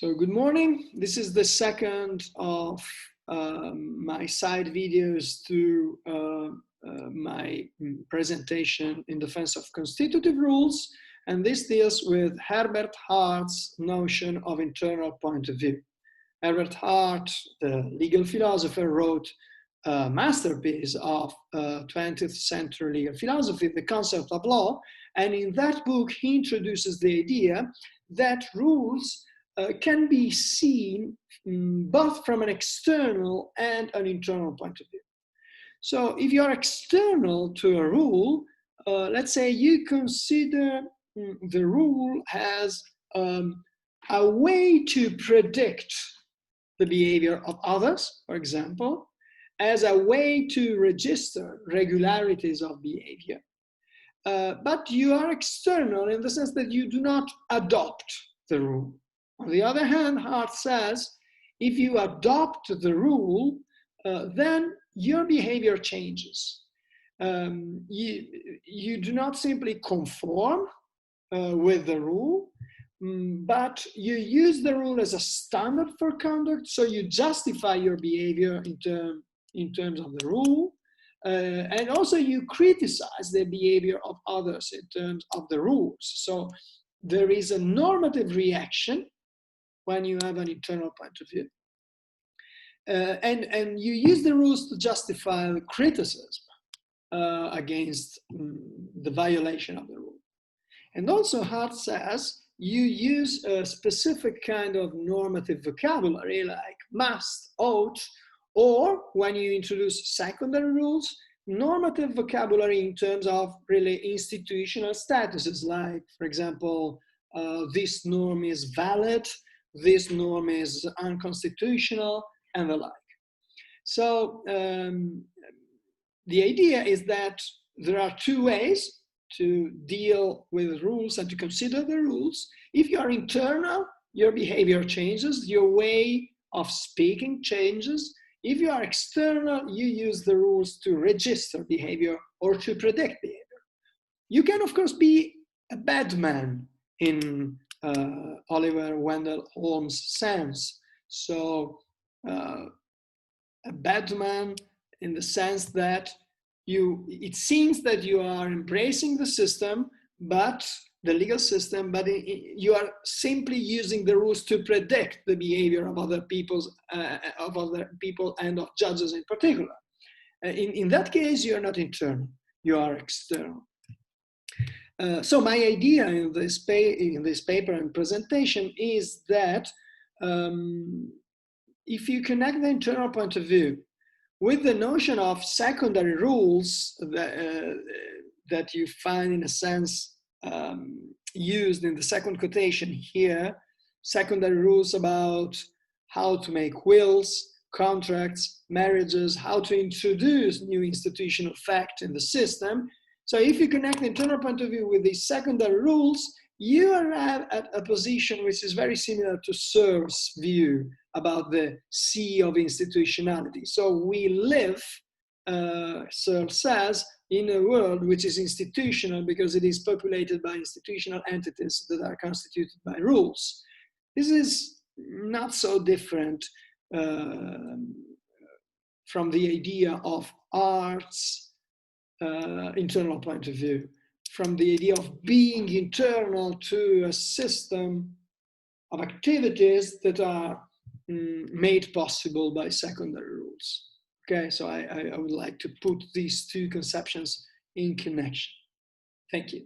So good morning. This is the second of my side videos to my presentation in defense of constitutive rules. And this deals with Herbert Hart's notion of internal point of view. Herbert Hart, the legal philosopher, wrote a masterpiece of 20th century legal philosophy, The Concept of Law. And in that book, he introduces the idea that rules can be seen both from an external and an internal point of view. So if you're external to a rule, let's say you consider the rule as a way to predict the behavior of others, for example, as a way to register regularities of behavior. But you are external in the sense that you do not adopt the rule. On the other hand, Hart says, if you adopt the rule, then your behavior changes. You do not simply conform with the rule, but you use the rule as a standard for conduct, so you justify your behavior in terms of the rule, and also you criticize the behavior of others in terms of the rules. So there is a normative reaction when you have an internal point of view. And you use the rules to justify the criticism against the violation of the rule. And also Hart says you use a specific kind of normative vocabulary like must, ought, or when you introduce secondary rules, normative vocabulary in terms of really institutional statuses, like, for example, this norm is valid, this norm is unconstitutional, and the like. So the idea is that there are two ways to deal with rules and to consider the rules. If you are internal, your behavior changes, your way of speaking changes. If you are external, you use the rules to register behavior or to predict behavior. You can, of course, be a bad man in Oliver Wendell Holmes' sense. So a bad man in the sense that it seems that you are embracing the system, but the legal system, but you are simply using the rules to predict the behavior of other people and of judges in particular. In that case, you are not internal, you are external. So my idea in this paper and presentation is that if you connect the internal point of view with the notion of secondary rules that you find, in a sense, used in the second quotation here, secondary rules about how to make wills, contracts, marriages, how to introduce new institutional fact in the system. So if you connect the internal point of view with these secondary rules, you arrive at a position which is very similar to Searle's view about the sea of institutionality. So we live, Searle says, in a world which is institutional because it is populated by institutional entities that are constituted by rules. This is not so different from the idea of art's internal point of view, from the idea of being internal to a system of activities that are made possible by secondary rules. Okay, so I would like to put these two conceptions in connection. Thank you.